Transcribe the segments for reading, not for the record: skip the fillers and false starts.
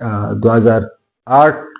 2008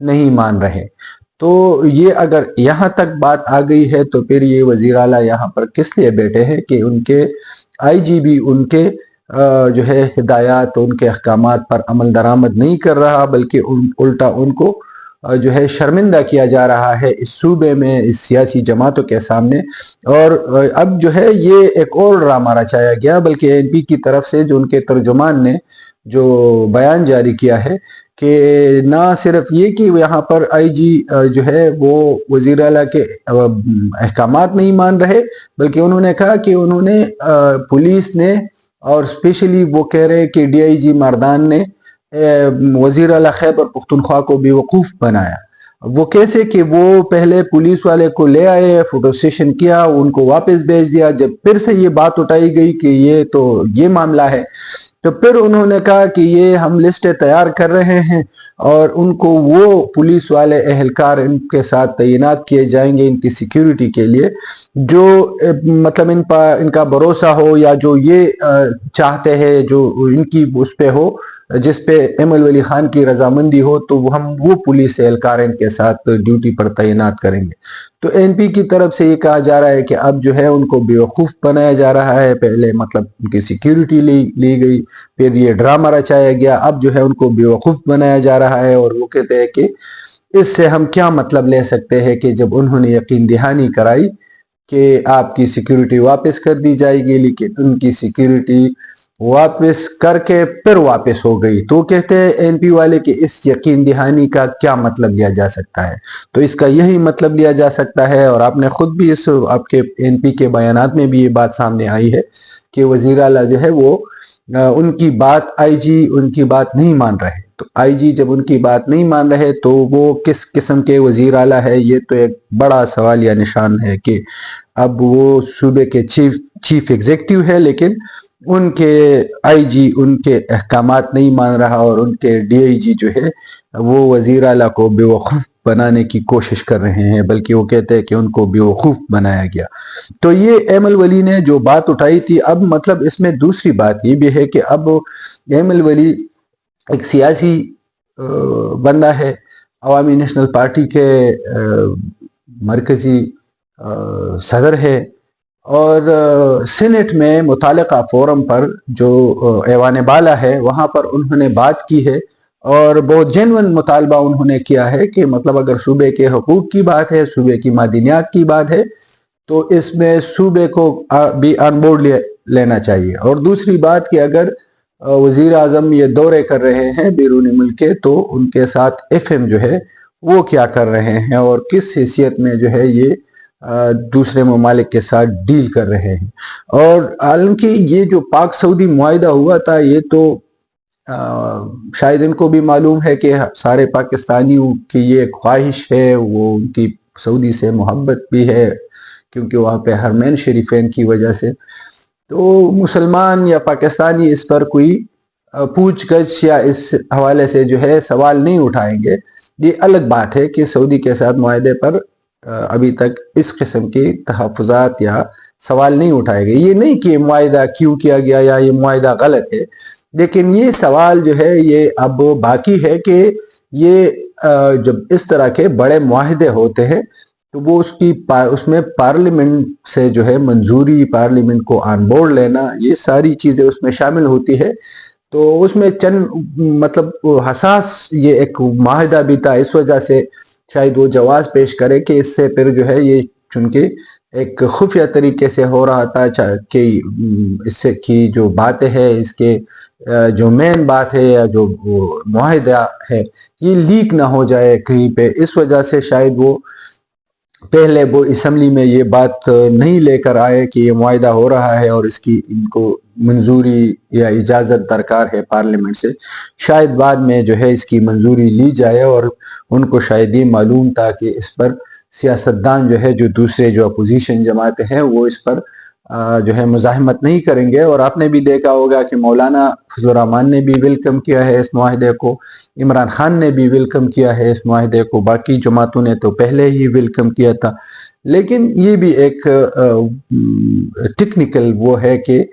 نہیں مان رہے. تو یہ اگر یہاں تک بات آ گئی ہے تو پھر یہ وزیر اعلیٰ یہاں پر کس لیے بیٹھے ہیں کہ ان کے آئی جی بھی ان کے جو ہے ہدایات، ان کے احکامات پر عمل درآمد نہیں کر رہا، بلکہ الٹا ان کو جو ہے شرمندہ کیا جا رہا ہے اس صوبے میں، اس سیاسی جماعتوں کے سامنے. اور اب جو ہے یہ ایک اور ڈرامہ رچایا گیا، بلکہ این پی کی طرف سے جو ان کے ترجمان نے جو بیان جاری کیا ہے کہ نہ صرف یہ کہ یہاں پر آئی جی جو ہے وہ وزیر اعلیٰ کے احکامات نہیں مان رہے، بلکہ انہوں نے کہا کہ انہوں نے پولیس نے، اور اسپیشلی وہ کہہ رہے کہ ڈی آئی جی مردان نے وزیر اعلیٰ خیبر پختونخوا کو بیوقوف بنایا. وہ کیسے کہ وہ پہلے پولیس والے کو لے آئے، فوٹو سیشن کیا، ان کو واپس بھیج دیا. جب پھر سے یہ بات اٹھائی گئی کہ یہ تو یہ معاملہ ہے، تو پھر انہوں نے کہا کہ یہ ہم لسٹیں تیار کر رہے ہیں اور ان کو وہ پولیس والے اہلکار ان کے ساتھ تعینات کیے جائیں گے ان کی سیکیورٹی کے لیے جو مطلب ان کا بھروسہ ہو، یا جو یہ چاہتے ہیں جو ان کی اس پہ ہو، جس پہ ایمل ولی خان کی رضامندی ہو، تو ہم وہ پولیس اہلکار ان کے ساتھ ڈیوٹی پر تعینات کریں گے. تو این پی کی طرف سے یہ کہا جا رہا ہے کہ اب جو ہے ان کو بیوقوف بنایا جا رہا ہے. پہلے مطلب ان کی سیکیورٹی لی گئی، پھر یہ ڈرامہ رچایا گیا، اب جو ہے ان کو بیوقوف بنایا جا رہا ہے. اور وہ کہتے ہیں کہ اس سے ہم کیا مطلب لے سکتے ہیں کہ جب انہوں نے یقین دہانی کرائی کہ آپ کی سیکیورٹی واپس کر دی جائے گی، لیکن ان کی سیکیورٹی واپس کر کے پھر واپس ہو گئی. تو کہتے ہیں این پی والے کہ اس یقین دہانی کا کیا مطلب لیا جا سکتا ہے؟ تو اس کا یہی مطلب لیا جا سکتا ہے، اور آپ نے خود بھی آپ کے این پی کے بیانات میں بھی یہ بات سامنے آئی ہے کہ وزیر اعلیٰ جو ہے وہ ان کی بات، آئی جی ان کی بات نہیں مان رہے. تو آئی جی جب ان کی بات نہیں مان رہے تو وہ کس قسم کے وزیر اعلیٰ ہے؟ یہ تو ایک بڑا سوالیہ نشان ہے کہ اب وہ صوبے کے چیف ایگزیکٹو ہے، لیکن ان کے آئی جی ان کے احکامات نہیں مان رہا، اور ان کے ڈی آئی جی جو ہے وہ وزیر اعلیٰ کو بیوقوف بنانے کی کوشش کر رہے ہیں، بلکہ وہ کہتے ہیں کہ ان کو بیوقوف بنایا گیا. تو یہ ایمل ولی نے جو بات اٹھائی تھی، اب مطلب اس میں دوسری بات یہ بھی ہے کہ اب ایمل ولی ایک سیاسی بندہ ہے، عوامی نیشنل پارٹی کے مرکزی صدر ہے، اور سینٹ میں متعلقہ فورم پر جو ایوان بالا ہے وہاں پر انہوں نے بات کی ہے، اور بہت جینون مطالبہ انہوں نے کیا ہے کہ مطلب اگر صوبے کے حقوق کی بات ہے، صوبے کی معدنیات کی بات ہے، تو اس میں صوبے کو بھی آن بورڈ لینا چاہیے. اور دوسری بات کہ اگر وزیر اعظم یہ دورے کر رہے ہیں بیرون ملک کے، تو ان کے ساتھ ایف ایم جو ہے وہ کیا کر رہے ہیں، اور کس حیثیت میں جو ہے یہ دوسرے ممالک کے ساتھ ڈیل کر رہے ہیں. اور حالانکہ یہ جو پاک سعودی معاہدہ ہوا تھا، یہ تو شاید ان کو بھی معلوم ہے کہ سارے پاکستانیوں کی یہ ایک خواہش ہے، وہ ان کی سعودی سے محبت بھی ہے کیونکہ وہاں پہ حرمین شریفین کی وجہ سے. تو مسلمان یا پاکستانی اس پر کوئی پوچھ گچھ یا اس حوالے سے جو ہے سوال نہیں اٹھائیں گے. یہ الگ بات ہے کہ سعودی کے ساتھ معاہدے پر ابھی تک اس قسم کے تحفظات یا سوال نہیں اٹھائے گئے. یہ نہیں کہ یہ معاہدہ کیوں کیا گیا یا یہ معاہدہ غلط ہے، لیکن یہ سوال جو ہے یہ اب باقی ہے کہ یہ جب اس طرح کے بڑے معاہدے ہوتے ہیں تو وہ اس میں پارلیمنٹ سے جو ہے منظوری، پارلیمنٹ کو آن بورڈ لینا، یہ ساری چیزیں اس میں شامل ہوتی ہے. تو اس میں چند مطلب حساس یہ ایک معاہدہ بھی تھا، اس وجہ سے شاید وہ جواز پیش کرے کہ اس سے پھر جو ہے یہ چونکہ ایک خفیہ طریقے سے ہو رہا تھا کہ اس سے کی جو باتیں ہے، اس کے جو مین بات ہے یا جو معاہدہ ہے یہ لیک نہ ہو جائے کہیں پہ. اس وجہ سے شاید وہ پہلے وہ اسمبلی میں یہ بات نہیں لے کر آئے کہ یہ معاہدہ ہو رہا ہے اور اس کی ان کو منظوری یا اجازت درکار ہے پارلیمنٹ سے. شاید بعد میں جو ہے اس کی منظوری لی جائے، اور ان کو شاید یہ معلوم تھا کہ اس پر سیاستدان جو ہے جو دوسرے جو اپوزیشن جماعتیں ہیں وہ اس پر جو ہے مزاحمت نہیں کریں گے. اور آپ نے بھی دیکھا ہوگا کہ مولانا فضل الرحمان نے بھی ویلکم کیا ہے اس معاہدے کو، عمران خان نے بھی ویلکم کیا ہے اس معاہدے کو، باقی جماعتوں نے تو پہلے ہی ویلکم کیا تھا. لیکن یہ بھی ایک ٹیکنیکل وہ ہے کہ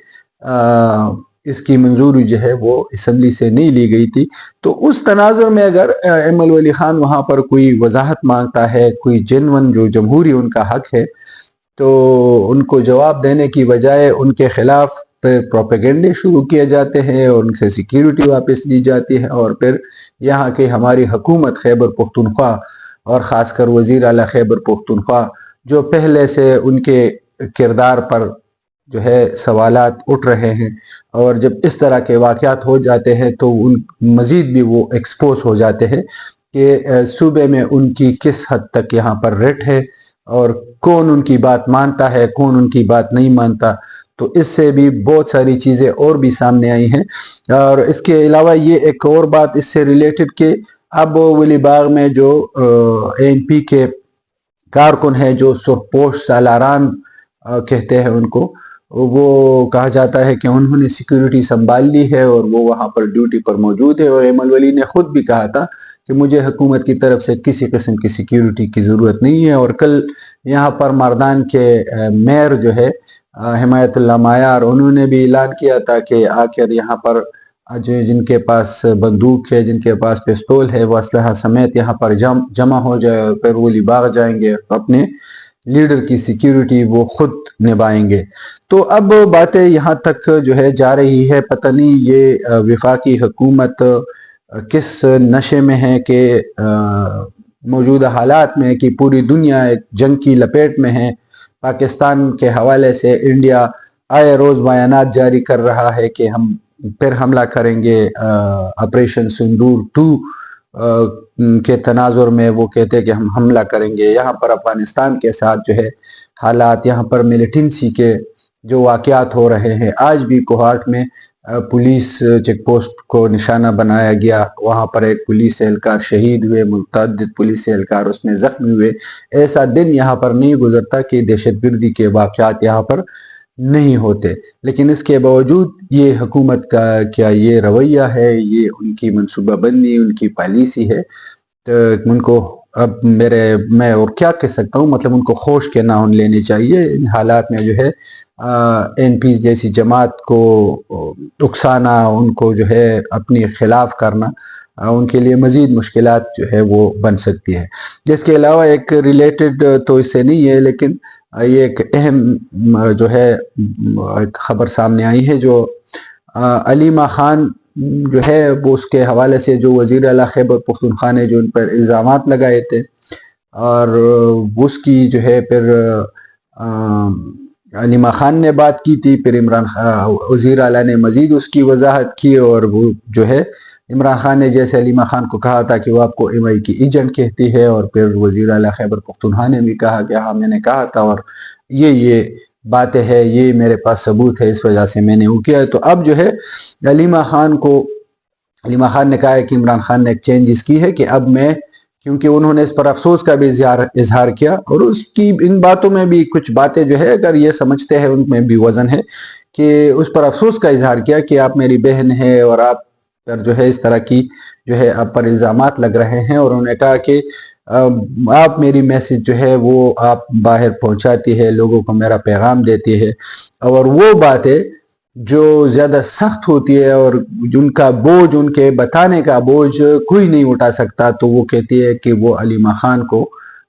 اس کی منظوری جو ہے وہ اسمبلی سے نہیں لی گئی تھی۔ تو اس تناظر میں اگر ایم ایل ولی خان وہاں پر کوئی وضاحت مانگتا ہے، کوئی جنون جو جمہوری ان کا حق ہے، تو ان کو جواب دینے کی بجائے ان کے خلاف پروپیگنڈے شروع کیے جاتے ہیں اور ان سے سیکیورٹی واپس لی جاتی ہے، اور پھر یہاں کی ہماری حکومت خیبر پختونخوا اور خاص کر وزیر اعلیٰ خیبر پختونخوا جو پہلے سے ان کے کردار پر جو ہے سوالات اٹھ رہے ہیں، اور جب اس طرح کے واقعات ہو جاتے ہیں تو ان مزید بھی وہ ایکسپوز ہو جاتے ہیں کہ صوبے میں ان کی کس حد تک یہاں پر ریٹ ہے اور کون ان کی بات مانتا ہے، کون ان کی بات نہیں مانتا۔ تو اس سے بھی بہت ساری چیزیں اور بھی سامنے آئی ہیں۔ اور اس کے علاوہ یہ ایک اور بات اس سے ریلیٹڈ کہ اب ولی باغ میں جو ANP کے کارکن ہے جو سرپوش سالاران کہتے ہیں ان کو، وہ کہا جاتا ہے کہ انہوں نے سیکیورٹی سنبھال لی ہے اور وہ وہاں پر ڈیوٹی پر موجود ہے، اور ایمل ولی نے خود بھی کہا تھا کہ مجھے حکومت کی طرف سے کسی قسم کی سیکیورٹی کی ضرورت نہیں ہے۔ اور کل یہاں پر مردان کے میئر جو ہے حمایت اللہ مایار، انہوں نے بھی اعلان کیا تھا کہ آخر یہاں پر جن کے پاس بندوق ہے، جن کے پاس پستول ہے، وہ اسلحہ سمیت یہاں پر جمع ہو جائے، اور پھر ولی باغ جائیں گے، اپنے لیڈر کی سیکیورٹی وہ خود نبھائیں گے۔ تو اب باتیں یہاں تک جو ہے جا رہی ہے، پتہ نہیں یہ وفاقی حکومت کس نشے میں ہے کہ موجودہ حالات میں کہ پوری دنیا ایک جنگ کی لپیٹ میں ہے۔ پاکستان کے حوالے سے انڈیا آئے روز بیانات جاری کر رہا ہے کہ ہم پھر حملہ کریں گے۔ آپریشن سندور 2 کے تناظر میں وہ کہتے ہیں کہ ہم حملہ کریں گے۔ یہاں پر افغانستان کے ساتھ جو ہے حالات، یہاں پر ملیٹنسی کے جو واقعات ہو رہے ہیں، آج بھی کوہاٹ میں پولیس چیک پوسٹ کو نشانہ بنایا گیا، وہاں پر ایک پولیس اہلکار شہید ہوئے، متعدد پولیس اہلکار اس میں زخمی ہوئے۔ ایسا دن یہاں پر نہیں گزرتا کہ دہشت گردی کے واقعات یہاں پر نہیں ہوتے، لیکن اس کے باوجود یہ حکومت کا کیا یہ رویہ ہے، یہ ان کی منصوبہ بندی، ان کی پالیسی ہے۔ تو ان کو اب میں اور کیا کہہ سکتا ہوں، مطلب ان کو ہوش کے ناخن لینے چاہیے۔ ان حالات میں جو ہے ANP جیسی جماعت کو اکسانا، ان کو جو ہے اپنی خلاف کرنا، ان کے لیے مزید مشکلات جو ہے وہ بن سکتی ہے۔ جس کے علاوہ ایک ریلیٹڈ تو اس سے نہیں ہے، لیکن یہ ایک اہم جو ہے ایک خبر سامنے آئی ہے، جو علیمہ خان جو ہے وہ اس کے حوالے سے جو وزیر اعلیٰ خیبر پختونخوا نے جو ان پر الزامات لگائے تھے، اور اس کی جو ہے پھر علیمہ خان نے بات کی تھی، پھر عمران خان وزیر اعلیٰ نے مزید اس کی وضاحت کی، اور وہ جو ہے عمران خان نے جیسے علیمہ خان کو کہا تھا کہ وہ آپ کو MI کی ایجنٹ کہتی ہے، اور پھر وزیر اعلیٰ خیبر پختونخوا نے بھی کہا کہ ہاں میں نے کہا تھا، اور یہ باتیں ہے، یہ میرے پاس ثبوت ہے، اس وجہ سے میں نے وہ کیا ہے۔ تو اب جو ہے علیمہ خان نے کہا ہے کہ عمران خان نے ایک چینجز کی ہے کہ اب میں، کیونکہ انہوں نے اس پر افسوس کا بھی اظہار کیا، اور اس کی ان باتوں میں بھی کچھ باتیں جو ہے اگر یہ سمجھتے ہیں ان میں بھی وزن ہے، کہ اس پر افسوس کا اظہار کیا کہ آپ میری بہن ہے اور آپ پر جو ہے اس طرح کی جو ہے آپ پر الزامات لگ رہے ہیں، اور انہوں نے کہا کہ آپ میری میسج جو ہے وہ آپ باہر پہنچاتی ہے، لوگوں کو میرا پیغام دیتی ہے، اور وہ باتیں جو زیادہ سخت ہوتی ہے اور جن کا بوجھ، ان کے بتانے کا بوجھ کوئی نہیں اٹھا سکتا، تو وہ کہتی ہے کہ وہ علیمہ خان کو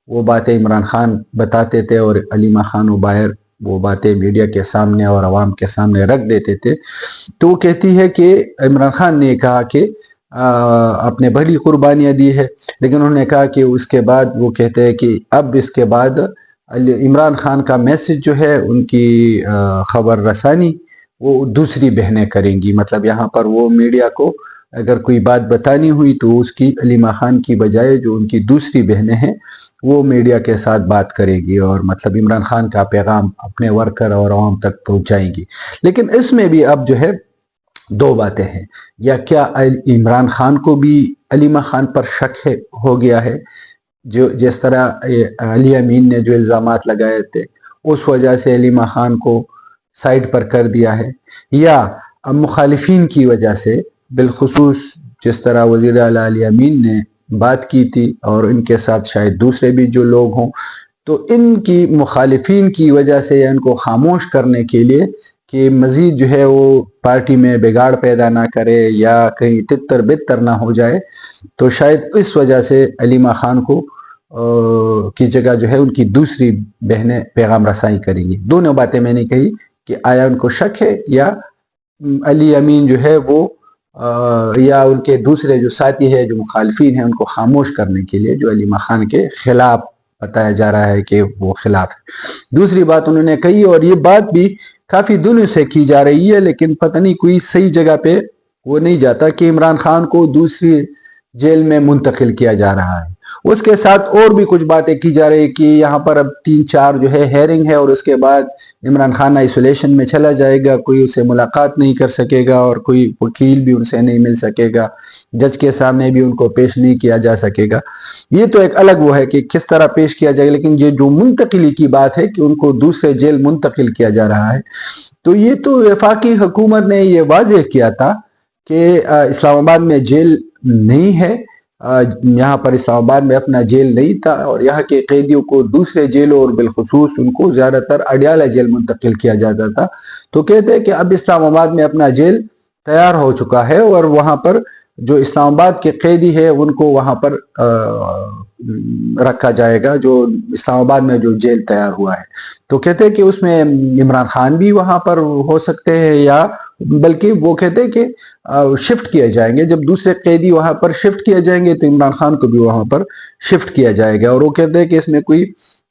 وہ باتیں عمران خان بتاتے تھے، اور علیمہ خان و باہر وہ باتیں میڈیا کے سامنے اور عوام کے سامنے رکھ دیتے تھے۔ تو وہ کہتی ہے کہ عمران خان نے کہا کہ آپ نے بڑی قربانیاں دی ہے، لیکن انہوں نے کہا کہ اس کے بعد وہ کہتے ہیں کہ اب اس کے بعد عمران خان کا میسج جو ہے، ان کی خبر رسانی وہ دوسری بہنیں کریں گی، مطلب یہاں پر وہ میڈیا کو اگر کوئی بات بتانی ہوئی تو اس کی علیمہ خان کی بجائے جو ان کی دوسری بہنیں ہیں وہ میڈیا کے ساتھ بات کرے گی، اور مطلب عمران خان کا پیغام اپنے ورکر اور عوام تک پہنچائیں گی۔ لیکن اس میں بھی اب جو ہے 2 باتیں ہیں، یا کیا عمران خان کو بھی علیمہ خان پر شک ہو گیا ہے، جو جس طرح علی امین نے جو الزامات لگائے تھے اس وجہ سے علیمہ خان کو سائڈ پر کر دیا ہے، یا مخالفین کی وجہ سے، بالخصوص جس طرح وزیر اعلیٰ علی امین نے بات کی تھی اور ان کے ساتھ شاید دوسرے بھی جو لوگ ہوں، تو ان کی مخالفین کی وجہ سے یا ان کو خاموش کرنے کے لیے کہ مزید جو ہے وہ پارٹی میں بگاڑ پیدا نہ کرے یا کہیں تتر بتر نہ ہو جائے، تو شاید اس وجہ سے علیمہ خان کو کی جگہ جو ہے ان کی دوسری بہنیں پیغام رسائی کریں گی۔ دونوں باتیں میں نے کہی کہ آیا ان کو شک ہے یا علی امین جو ہے وہ یا ان کے دوسرے جو ساتھی ہے جو مخالفین ہیں ان کو خاموش کرنے کے لیے جو علیمہ خان کے خلاف بتایا جا رہا ہے کہ وہ خلاف ہے۔ دوسری بات انہوں نے کہی، اور یہ بات بھی کافی دنوں سے کی جا رہی ہے لیکن پتہ نہیں کوئی صحیح جگہ پہ وہ نہیں جاتا، کہ عمران خان کو دوسری جیل میں منتقل کیا جا رہا ہے۔ اس کے ساتھ اور بھی کچھ باتیں کی جا رہی کہ یہاں پر اب 3-4 جو ہے ہیرنگ ہے، اور اس کے بعد عمران خان آئسولیشن میں چلا جائے گا، کوئی اس سے ملاقات نہیں کر سکے گا اور کوئی وکیل بھی ان سے نہیں مل سکے گا، جج کے سامنے بھی ان کو پیش نہیں کیا جا سکے گا۔ یہ تو ایک الگ وہ ہے کہ کس طرح پیش کیا جائے گا، لیکن یہ جو منتقلی کی بات ہے کہ ان کو دوسرے جیل منتقل کیا جا رہا ہے، تو یہ تو وفاقی حکومت نے یہ واضح کیا تھا کہ اسلام آباد میں جیل نہیں ہے، یہاں پر اسلام آباد میں اپنا جیل نہیں تھا، اور یہاں کے قیدیوں کو دوسرے جیلوں اور بالخصوص ان کو زیادہ تر اڈیالہ جیل منتقل کیا جاتا تھا۔ تو کہتے ہیں کہ اب اسلام آباد میں اپنا جیل تیار ہو چکا ہے، اور وہاں پر جو اسلام آباد کے قیدی ہے ان کو وہاں پر رکھا جائے گا، جو اسلام آباد میں جو جیل تیار ہوا ہے۔ تو کہتے ہیں کہ اس میں عمران خان بھی وہاں پر ہو سکتے ہیں، یا بلکہ وہ کہتے ہیں کہ شفٹ کیے جائیں گے، جب دوسرے قیدی وہاں پر شفٹ کیے جائیں گے تو عمران خان کو بھی وہاں پر شفٹ کیا جائے گا۔ اور وہ کہتے ہیں کہ اس میں کوئی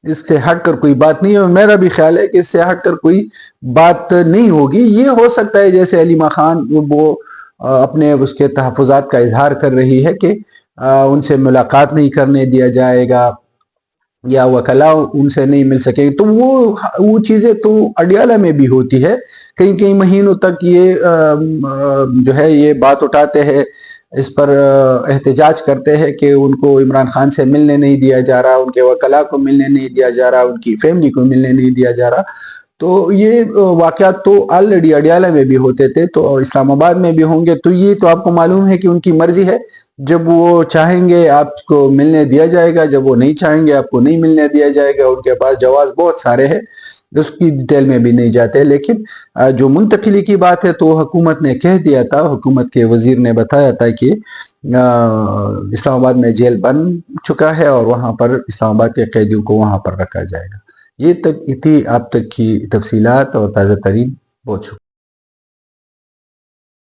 اس سے ہٹ کر کوئی بات نہیں ہے، اور میرا بھی خیال ہے کہ اس سے ہٹ کر کوئی بات نہیں ہوگی۔ یہ ہو سکتا ہے جیسے علیمہ خان وہ اپنے اس کے تحفظات کا اظہار کر رہی ہے کہ ان سے ملاقات نہیں کرنے دیا جائے گا یا وکلاء ان سے نہیں مل سکے گی، تو وہ چیزیں تو اڈیالہ میں بھی ہوتی ہے، کئی مہینوں تک یہ جو ہے یہ بات اٹھاتے ہیں، اس پر احتجاج کرتے ہیں کہ ان کو عمران خان سے ملنے نہیں دیا جا رہا، ان کے وکلاء کو ملنے نہیں دیا جا رہا، ان کی فیملی کو ملنے نہیں دیا جا رہا۔ تو یہ واقعات تو آلریڈی اڈیالہ میں بھی ہوتے تھے، تو اسلام آباد میں بھی ہوں گے۔ تو یہ تو آپ کو معلوم ہے کہ ان کی مرضی ہے، جب وہ چاہیں گے آپ کو ملنے دیا جائے گا، جب وہ نہیں چاہیں گے آپ کو نہیں ملنے دیا جائے گا۔ ان کے پاس جواز بہت سارے ہیں، اس کی ڈیٹیل میں بھی نہیں جاتے، لیکن جو منتقلی کی بات ہے تو حکومت نے کہہ دیا تھا، حکومت کے وزیر نے بتایا تھا کہ اسلام آباد میں جیل بن چکا ہے اور وہاں پر اسلام آباد کے قیدیوں کو وہاں پر رکھا جائے گا۔ یہ تھی آپ تک کی تفصیلات اور تازہ ترین، بہت شکریہ۔